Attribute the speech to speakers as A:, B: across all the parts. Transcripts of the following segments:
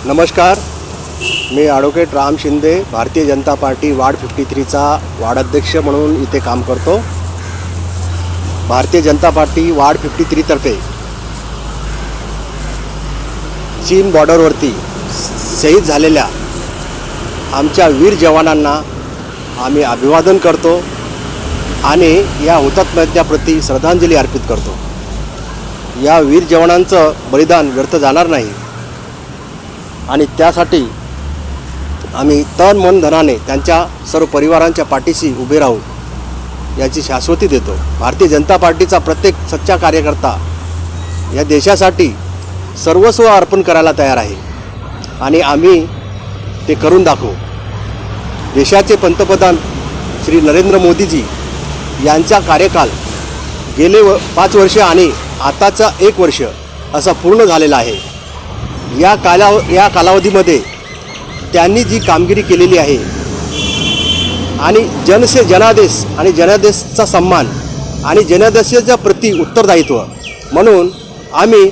A: नमस्कार, मी advocate Ram Shinde, Bharatiya Janata party ward 53चा वार्डाध्यक्ष म्हणून इथे काम करतो. भारतीय जनता पार्टी वार्ड 53 तर्फे चीन बॉर्डरवरती शहीद झालेल्या आमच्या वीर जवानांना आम्ही अभिवादन करतो आणि या हुतात्म्याप्रती श्रद्धांजली अर्पित करतो. या वीर जवानांचं बलिदान व्यर्थ जाणार नाही आणि त्यासाठी आम्ही तन मन धनाने त्यांच्या सर्व परिवारांच्या पाठीशी उभे राहू याची शाश्वती देतो. भारतीय जनता पार्टीचा प्रत्येक सच्चा कार्यकर्ता या देशासाठी सर्वस्व अर्पण करायला तयार आहे आणि आम्ही ते करून दाखवू. देशाचे पंतप्रधान श्री नरेंद्र मोदीजी यांचा कार्यकाल गेले 5 वर्ष आणि आताचा 1 वर्ष असा पूर्ण झालेला आहे. या कालावधीमध्ये त्यांनी जी कामगिरी केलेली आहे आणि जन से जनादेश आणि जनादेशचा सन्मान आणि जनादेशाच्या प्रति उत्तरदायित्व म्हणून आम्ही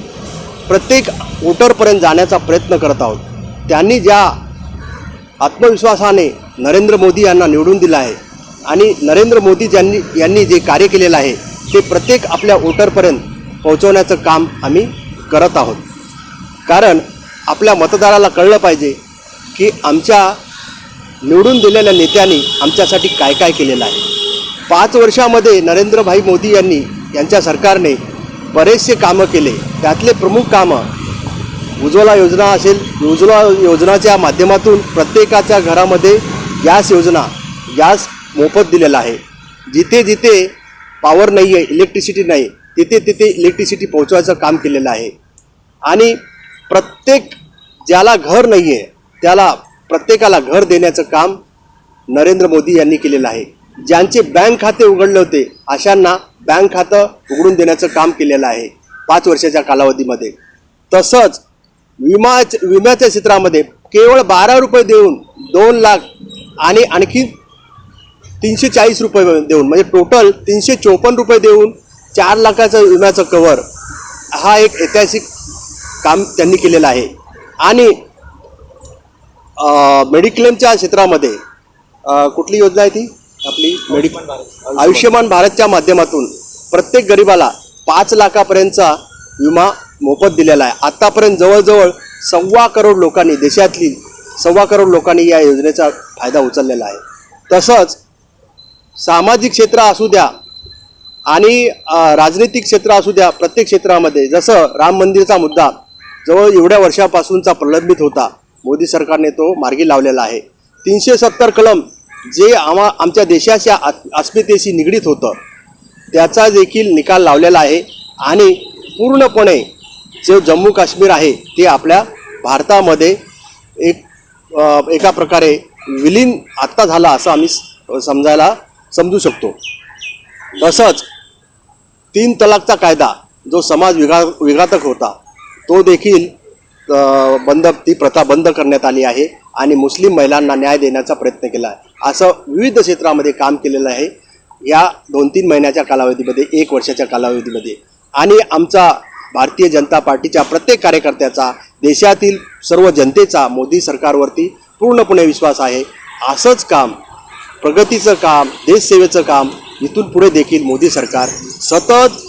A: प्रत्येक वोटरपर्यंत जाण्याचा प्रयत्न करत आहोत. त्यांनी ज्या आत्मविश्वासाने नरेंद्र मोदी यांना निवडून दिलं आहे आणि नरेंद्र मोदी यांनी जे कार्य केलेलं आहे ते प्रत्येक आपल्या वोटरपर्यंत पोहोचवण्याचं काम आम्ही करत आहोत. कारण आपल्या मतदाराला कळलं पाहिजे की आमच्या निवडून दिलेल्या नेत्यांनी आमच्यासाठी काय काय केलेलं आहे. 5 वर्षामध्ये नरेंद्रभाई मोदी यांच्या सरकारने बरेचसे कामं केले. त्यातले प्रमुख कामं उज्ज्वला योजना असेल. उज्ज्वला योजनाच्या माध्यमातून प्रत्येकाच्या घरामध्ये गॅस मोफत दिलेला आहे. जिथे जिथे पॉवर नाही आहे, इलेक्ट्रिसिटी नाही, तिथे तिथे इलेक्ट्रिसिटी पोहोचवायचं काम केलेलं आहे. आणि प्रत्येक ज्याला घर नाही आहे त्याला प्रत्येकाला घर देण्याचं काम नरेंद्र मोदी यांनी केलेलं आहे. ज्यांचे बँक खाते उघडले होते अशांना बँक खातं उघडून देण्याचं काम केलेलं आहे 5 वर्षाच्या कालावधीमध्ये. तसंच विम्याच्या क्षेत्रामध्ये केवळ 12 रुपये देऊन 2 लाख आणि आणखी 340 रुपये देऊन म्हणजे टोटल 354 रुपये देऊन 4 लाखाचं विम्याचं कवर हा एक ऐतिहासिक काम त्यांनी केलेलं आहे. आणि मेडिक्लेमच्या क्षेत्रामध्ये कुठली योजना आहे ती आपली आयुष्यमान भारतच्या माध्यमातून प्रत्येक गरिबाला 5 लाखापर्यंतचा विमा मोफत दिलेला आहे. आत्तापर्यंत जवळजवळ 1.25 करोड लोकांनी देशातली 1.25 करोड लोकांनी या योजनेचा फायदा उचललेला आहे. तसंच सामाजिक क्षेत्र असू द्या आणि राजनैतिक क्षेत्र असू द्या, प्रत्येक क्षेत्रामध्ये जसं राम मंदिरचा मुद्दा जवळ एवढ्या वर्षापासूनचा प्रलंबित होता, मोदी सरकारने तो मार्गी लावलेला आहे. 370 कलम जे आमच्या देशाच्या अस्मितेशी निगडीत होतं त्याचा देखील निकाल लावलेला आहे. आणि पूर्णपणे जे जम्मू काश्मीर आहे ते आपल्या भारतामध्ये एका प्रकारे विलीन आत्ता झाला असं आम्ही समजू शकतो. तसंच 3 तलाकचा कायदा जो समाज विघातक होता तो देखील ती प्रथा बंद करण्यात आली आहे आणि मुस्लिम महिलांना न्याय देण्याचा प्रयत्न केला आहे. असं विविध क्षेत्रामध्ये काम केलेलं आहे या 2-3 महिन्याच्या कालावधीमध्ये, 1 वर्षाच्या कालावधीमध्ये. आणि आमचा भारतीय जनता पार्टीच्या प्रत्येक कार्यकर्त्याचा, देशातील सर्व जनतेचा मोदी सरकारवरती पूर्णपणे विश्वास आहे. असंच काम, प्रगतीचं काम, देशसेवेचं काम इथून पुढे देखील मोदी सरकार सतत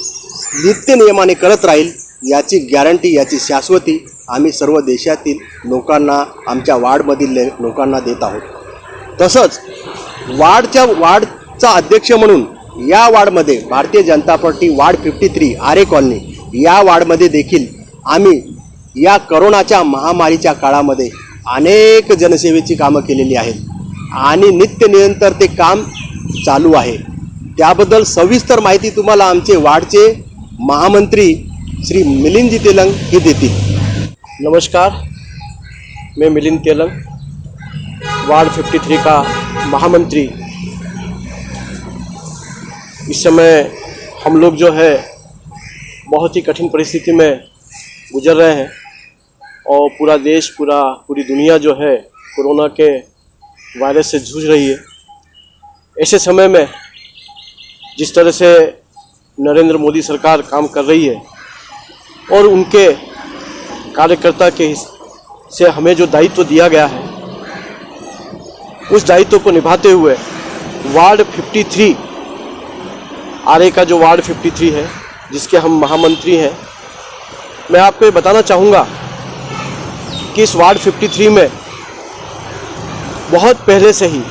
A: नित्य नियमाने करत राहील याची गॅरंटी, याची शाश्वती आम्ही सर्व देशातील लोकांना, आमच्या वार्डमधील लोकांना देत आहोत. तसंच वार्डचा अध्यक्ष म्हणून या वार्डमध्ये भारतीय जनता पार्टी वार्ड 53 आरे कॉलनी या वार्डमध्ये देखील आम्ही या करोनाच्या महामारीच्या काळामध्ये अनेक जनसेवेची कामं केलेली आहेत आणि नित्यनिरंतर ते काम चालू आहे. त्याबद्दल सविस्तर माहिती तुम्हाला आमचे वार्डचे महामंत्री श्री मिलिंद तेलंग हे देतील.
B: नमस्कार, मैं मिलिंद तेलंग, वार्ड 53 का महामंत्री. इस समय हम लोग जो है बहुत ही कठिन परिस्थिति में गुजर रहे हैं और पूरा देश, पूरी दुनिया जो है कोरोना के वायरस से जूझ रही है. ऐसे समय में जिस तरह से नरेंद्र मोदी सरकार काम कर रही है और उनके कार्यकर्ता के से हमें जो दायित्व दिया गया है, उस दायित्व को निभाते हुए वार्ड 53 आरए का जो वार्ड 53 है, जिसके हम महामंत्री हैं, मैं आपको ये बताना चाहूँगा कि इस वार्ड 53 में बहुत पहले से ही,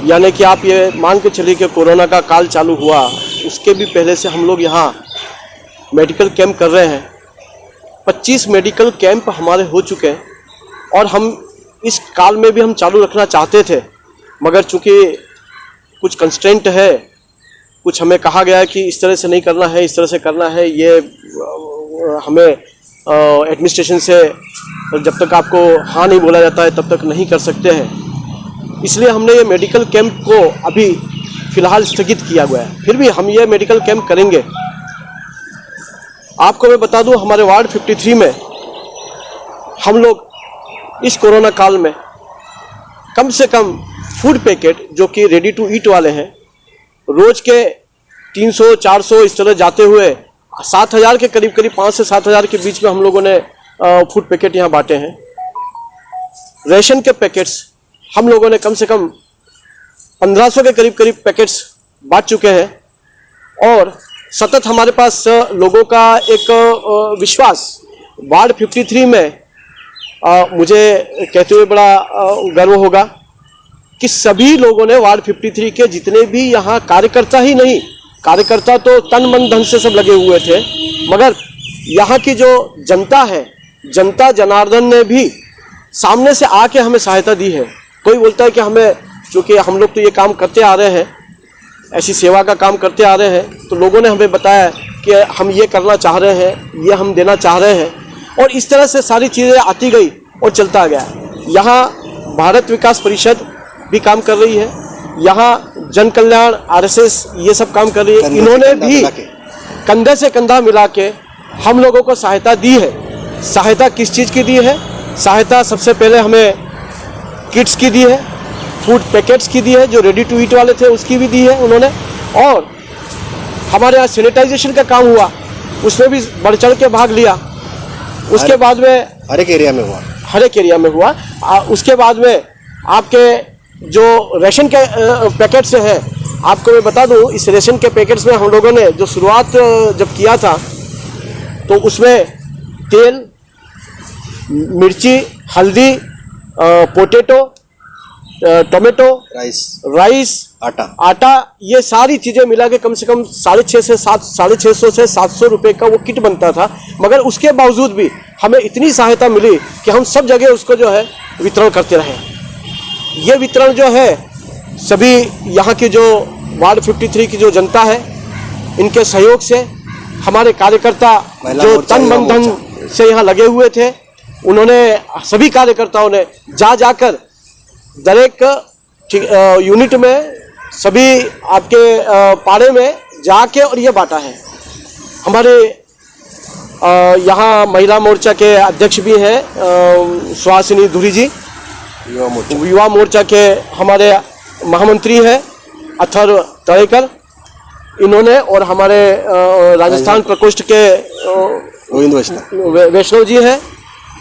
B: यानी कि आप ये मान के चलिए कि कोरोना का काल चालू हुआ उसके भी पहले से हम लोग यहाँ मेडिकल कैंप कर रहे हैं। 25 मेडिकल कैंप हमारे हो चुके हैं और हम इस काल में भी हम चालू रखना चाहते थे, मगर चूँकि कुछ कंस्ट्रेंट है, कुछ हमें कहा गया है कि इस तरह से नहीं करना है, इस तरह से करना है, ये हमें एडमिनिस्ट्रेशन से जब तक आपको हाँ नहीं बोला जाता है तब तक नहीं कर सकते हैं। इसलिए हमने ये मेडिकल कैंप को अभी फ़िलहाल स्थगित किया गया है। फिर भी हम ये मेडिकल कैंप करेंगे। आपको मैं बता दूं, हमारे वार्ड 53 में हम लोग इस कोरोना काल में कम से कम फूड पैकेट जो कि रेडी टू ईट वाले हैं, रोज़ के 300-400 इस तरह जाते हुए 7,000 के करीब 5 से 7,000 के बीच में हम लोगों ने फूड पैकेट यहाँ बांटे हैं। रेशन के पैकेट्स हम लोगों ने कम से कम 1500 के करीब पैकेट्स बांट चुके हैं और सतत हमारे पास लोगों का एक विश्वास वार्ड 53 में मुझे कहते हुए बड़ा गर्व होगा कि सभी लोगों ने वार्ड 53 के जितने भी यहाँ कार्यकर्ता ही नहीं, कार्यकर्ता तो तन मन धन से सब लगे हुए थे, मगर यहाँ की जो जनता है, जनता जनार्दन ने भी सामने से आके हमें सहायता दी है। कोई बोलता है कि हमें, चूँकि हम लोग तो ये काम करते आ रहे हैं, ऐसी सेवा का काम करते आ रहे हैं, तो लोगों ने हमें बताया कि हम ये करना चाह रहे हैं, ये हम देना चाह रहे हैं, और इस तरह से सारी चीज़ें आती गई और चलता गया। यहाँ भारत विकास परिषद भी काम कर रही है, यहाँ जन कल्याण आरएसएस ये सब काम कर रही है। इन्होंने भी कंधे से कंधा मिला के हम लोगों को सहायता दी है। सहायता किस चीज़ की दी है? सहायता सबसे पहले हमें किट्स की दी है, फूड पैकेट्स की दी है, जो रेडी टू ईट वाले थे उसकी भी दी है उन्होंने, और हमारे यहाँ सैनिटाइजेशन का काम हुआ, उसमें भी बढ़ चढ़ के भाग लिया। उसके बाद में
A: हर एक एरिया में हुआ,
B: हर एक एरिया में हुआ। उसके बाद में आपके जो रेशन के पैकेट्स हैं, आपको मैं बता दूं, इस रेशन के पैकेट्स में हम लोगों ने जो शुरुआत जब किया था तो उसमें तेल, मिर्ची, हल्दी, पोटैटो, टोमेटो, राइस, आटा, ये सारी चीज़ें मिला के कम से कम 650 से 700 रुपये का वो किट बनता था। मगर उसके बावजूद भी हमें इतनी सहायता मिली कि हम सब जगह उसको जो है वितरण करते रहे। ये वितरण जो है सभी यहाँ की जो वार्ड 53 की जो जनता है, इनके सहयोग से, हमारे कार्यकर्ता जो तन मन धन से यहाँ लगे हुए थे, उन्होंने, सभी कार्यकर्ताओं ने जाकर दरेक यूनिट में, सभी आपके पाड़े में जाके और ये बांटा है। हमारे यहाँ महिला मोर्चा के अध्यक्ष भी हैं सुहासिनी धुरी जी, युवा मोर्चा के हमारे महामंत्री हैं अथर तड़ेकर, इन्होंने, और हमारे राजस्थान प्रकोष्ठ के वैष्णव जी हैं,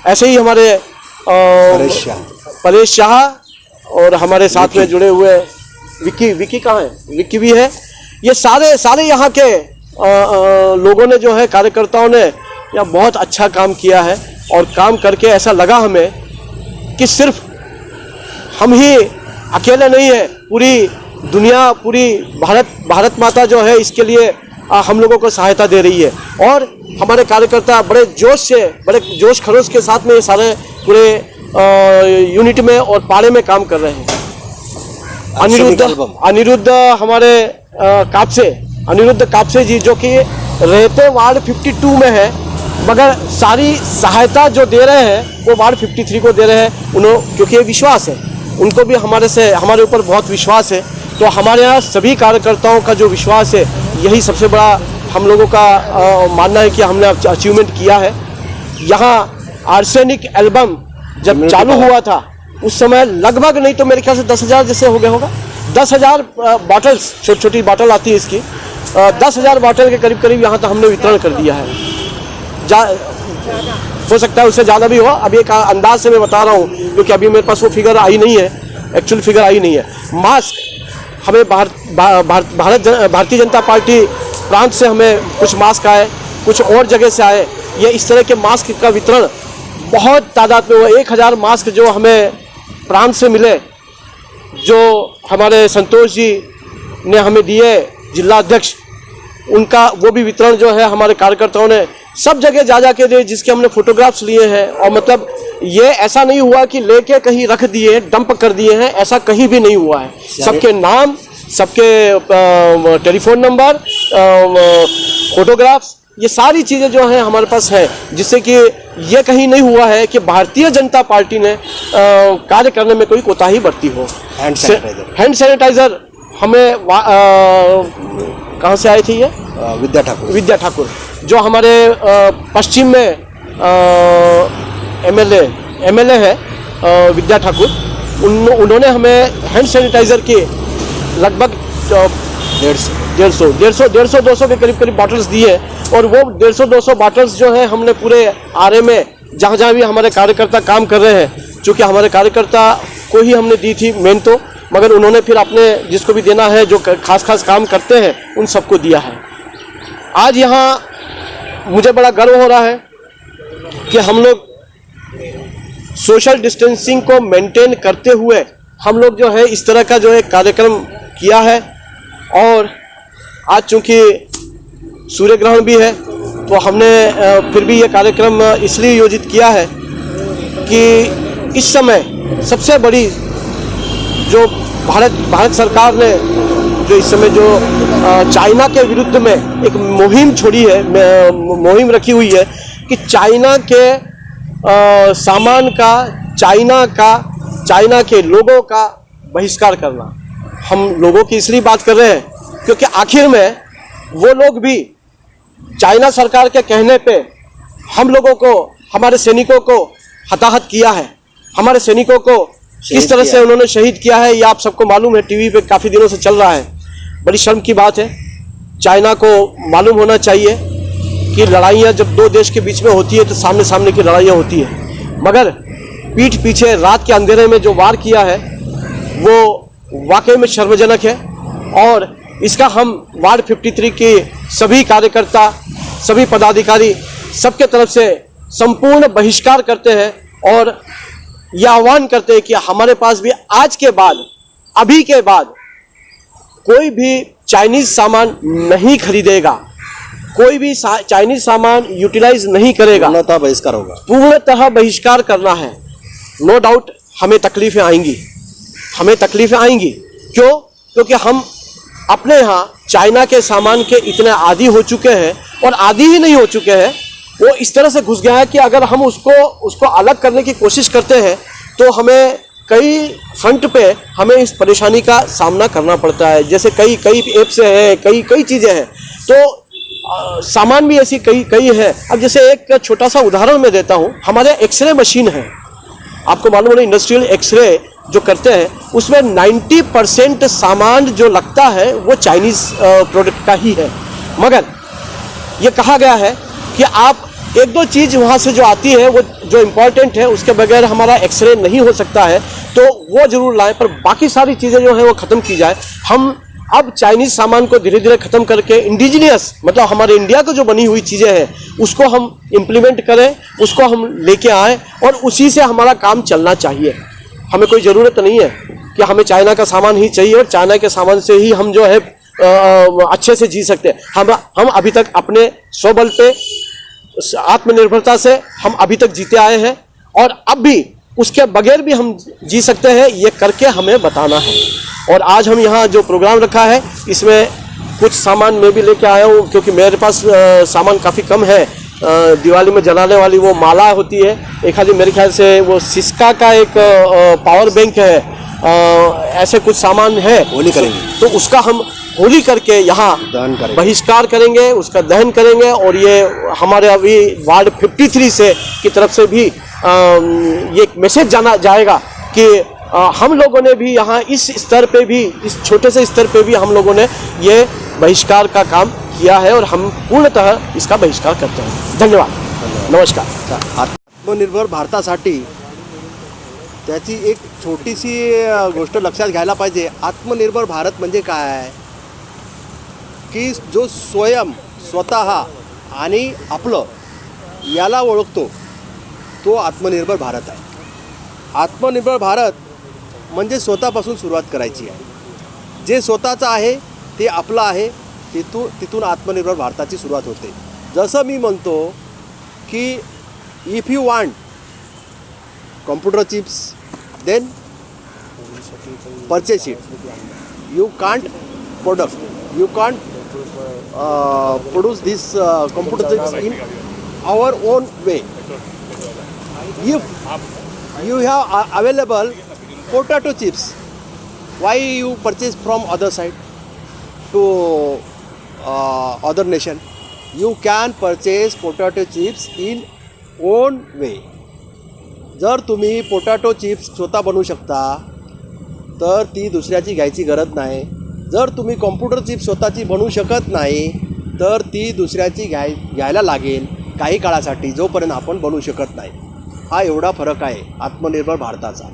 B: ऐसे ही हमारे परेश शाह, और हमारे साथ में जुड़े हुए विक्की कहाँ है, विक्की भी है। ये सारे यहाँ के लोगों ने जो है, कार्यकर्ताओं ने यहाँ बहुत अच्छा काम किया है, और काम करके ऐसा लगा हमें कि सिर्फ हम ही अकेले नहीं है, पूरी दुनिया, पूरी भारत माता जो है इसके लिए हम लोगों को सहायता दे रही है। और हमारे कार्यकर्ता बड़े जोश खरोश के साथ में ये सारे पूरे यूनिट में और पाड़े में काम कर रहे हैं। अनिरुद्ध हमारे अनिरुद्ध कापसे जी, जो कि रहते वार्ड 52 में है, मगर सारी सहायता जो दे रहे हैं वो वार्ड 53 को दे रहे हैं। क्योंकि ये विश्वास है, उनको भी हमारे ऊपर बहुत विश्वास है। तो हमारे यहाँ सभी कार्यकर्ताओं का जो विश्वास है, यही सबसे बड़ा हम लोगों का मानना है कि हमने अचीवमेंट किया है। यहाँ आर्सेनिक एल्बम जब चालू हुआ था, उस समय लगभग, नहीं तो मेरे ख्याल से 10,000 जैसे हो गया होगा, 10,000 बॉटल्स, छोटी बॉटल आती है इसकी, 10,000 बॉटल के करीब यहाँ तक हमने वितरण कर दिया है। हो सकता है उससे ज़्यादा भी हो। अभी एक अंदाज से मैं बता रहा हूँ, क्योंकि अभी मेरे पास वो फिगर आई नहीं है, एक्चुअल फिगर आई नहीं है। मास्क हमें भारतीय जनता पार्टी प्रांत से हमें कुछ मास्क आए, कुछ और जगह से आए। ये इस तरह के मास्क का वितरण बहुत तादाद में हुआ। 1000 मास्क जो हमें प्रांत से मिले, जो हमारे संतोष जी ने हमें दिए, जिला अध्यक्ष, उनका वो भी वितरण जो है हमारे कार्यकर्ताओं ने सब जगह जा के दिए, जिसके हमने फोटोग्राफ्स लिए हैं। और मतलब ये ऐसा नहीं हुआ कि लेके कहीं रख दिए, डंप कर दिए हैं, ऐसा कहीं भी नहीं हुआ है। सबके नाम, सबके टेलीफोन नंबर, फोटोग्राफ्स, ये सारी चीज़ें जो हैं हमारे पास है, जिससे कि ये कहीं नहीं हुआ है कि भारतीय जनता पार्टी ने कार्य करने में कोई कोताही बरती हो। हैंड सैनिटाइजर हमें कहाँ से आई थी ये? विद्या ठाकुर जो हमारे पश्चिम में एमएलए है, विद्या ठाकुर, उन्होंने हमें हैंड सैनिटाइजर की लगभग 150-200 के करीब बॉटल्स दी है। और वो 150-200 बॉटल्स जो है हमने पूरे आरए में जहाँ भी हमारे कार्यकर्ता काम कर रहे हैं, चूँकि हमारे कार्यकर्ता को ही हमने दी थी मेन तो, मगर उन्होंने फिर अपने जिसको भी देना है, जो खास काम करते हैं, उन सबको दिया है। आज यहाँ मुझे बड़ा गर्व हो रहा है कि हम लोग सोशल डिस्टेंसिंग को मेंटेन करते हुए हम लोग जो है इस तरह का जो है कार्यक्रम किया है। और आज चूँकि सूर्य ग्रहण भी है, तो हमने फिर भी ये कार्यक्रम इसलिए योजित किया है कि इस समय सबसे बड़ी जो भारत सरकार ने जो इस समय जो चाइना के विरुद्ध में एक मुहिम छोड़ी है, मुहिम रखी हुई है कि चाइना के सामान का, चाइना के लोगों का बहिष्कार करना। हम लोगों की इसलिए बात कर रहे हैं क्योंकि आखिर में वो लोग भी चाइना सरकार के कहने पे हम लोगों को, हमारे सैनिकों को हताहत किया है। हमारे सैनिकों को किस तरह से उन्होंने शहीद किया है, ये आप सबको मालूम है, टीवी पे काफ़ी दिनों से चल रहा है। बड़ी शर्म की बात है। चाइना को मालूम होना चाहिए कि लड़ाइयाँ जब दो देश के बीच में होती है तो सामने सामने की लड़ाइयाँ होती है, मगर पीठ पीछे रात के अंधेरे में जो वार किया है वो वाकई में शर्मजनक है। और इसका हम वार्ड 53 के सभी कार्यकर्ता, सभी पदाधिकारी, सबके तरफ से संपूर्ण बहिष्कार करते हैं और यह आह्वान करते हैं कि हमारे पास भी आज के बाद, अभी के बाद कोई भी चाइनीज सामान नहीं खरीदेगा, कोई भी चाइनीज सामान यूटिलाइज नहीं करेगा।
A: पूर्णतः बहिष्कार होगा,
B: पूर्णतः बहिष्कार करना है। नो डाउट हमें तकलीफें आएंगी, क्यों? क्योंकि हम अपने यहाँ चाइना के सामान के इतने आदी हो चुके हैं, और आदी ही नहीं हो चुके हैं, वो इस तरह से घुस गया है कि अगर हम उसको अलग करने की कोशिश करते हैं तो हमें कई फ्रंट पे हमें इस परेशानी का सामना करना पड़ता है। जैसे कई ऐप्स हैं, कई चीज़ें हैं, तो सामान भी ऐसी कई है। अब जैसे एक छोटा सा उदाहरण मैं देता हूँ, हमारे एक्सरे मशीन है, आपको मालूम है इंडस्ट्रियल एक्सरे जो करते हैं उसमें 90% सामान जो लगता है वो चाइनीज़ प्रोडक्ट का ही है। मगर ये कहा गया है कि आप एक दो चीज़ वहाँ से जो आती है, वो जो इम्पोर्टेंट है, उसके बगैर हमारा एक्सरे नहीं हो सकता है, तो वो ज़रूर लाएं, पर बाकी सारी चीज़ें जो है वो ख़त्म की जाए। हम अब चाइनीज़ सामान को धीरे धीरे ख़त्म करके इंडिजिनियस, मतलब हमारे इंडिया को जो बनी हुई चीज़ें हैं उसको हम इम्प्लीमेंट करें, उसको हम लेके आएँ, और उसी से हमारा काम चलना चाहिए। हमें कोई ज़रूरत नहीं है कि हमें चाइना का सामान ही चाहिए और चाइना के सामान से ही हम जो है अच्छे से जी सकते हैं। हम अभी तक अपने स्वबल पे, आत्मनिर्भरता से हम अभी तक जीते आए हैं, और अब भी उसके बगैर भी हम जी सकते हैं, ये करके हमें बताना है। और आज हम यहाँ जो प्रोग्राम रखा है, इसमें कुछ सामान मैं भी लेके आया हूँ, क्योंकि मेरे पास सामान काफ़ी कम है। दिवाली में जलाने वाली वो माला होती है, एक खाली मेरे ख्याल से वो सिस्का का एक पावर बैंक है, ऐसे कुछ सामान है। होली करेंगे तो उसका हम होली करके यहाँ बहिष्कार करेंगे, उसका दहन करेंगे। और ये हमारे अभी वार्ड 53 से की तरफ से भी ये एक मैसेज जाना जाएगा कि हम लोगों ने भी यहाँ इस स्तर पे भी, इस छोटे से स्तर पे भी हम लोगों ने ये बहिष्कार का काम किया है, और हम पूर्णतः इसका बहिष्कार करते हैं। धन्यवाद। नमस्कार।
A: आत्मनिर्भर भारतासाठी त्याची एक छोटीशी गोष्ट लक्षात घ्यायला पाहिजे। आत्मनिर्भर भारत म्हणजे काय, की जो स्वतः आणि आपलं याला ओळखतो तो आत्मनिर्भर भारत आहे। आत्मनिर्भर भारत म्हणजे स्वतःपासून सुरुवात करायची आहे। जे स्वतःचं आहे ते आपलं आहे, तिथून आत्मनिर्भर भारताची सुरुवात होते। जसं मी म्हणतो की if you want computer chips then purchase it, you can't product, you can't produce this computer chips in our own way. If you have available potato chips, why you purchase from other side to other nation? You can purchase potato chips in own way. जर तुम्ही potato chips स्वतः बनवू शकता तर ती दुसऱ्याची घ्यायची गरज नाही। जर तुम्ही कॉम्प्युटर चिप स्वतःची बनवू शकत नाही तर ती दुसऱ्याची घ्यायला लागेल काही काळासाठी, जोपर्यंत आपण बनवू शकत नाही। हा एवढा फरक आहे आत्मनिर्भर भारताचा।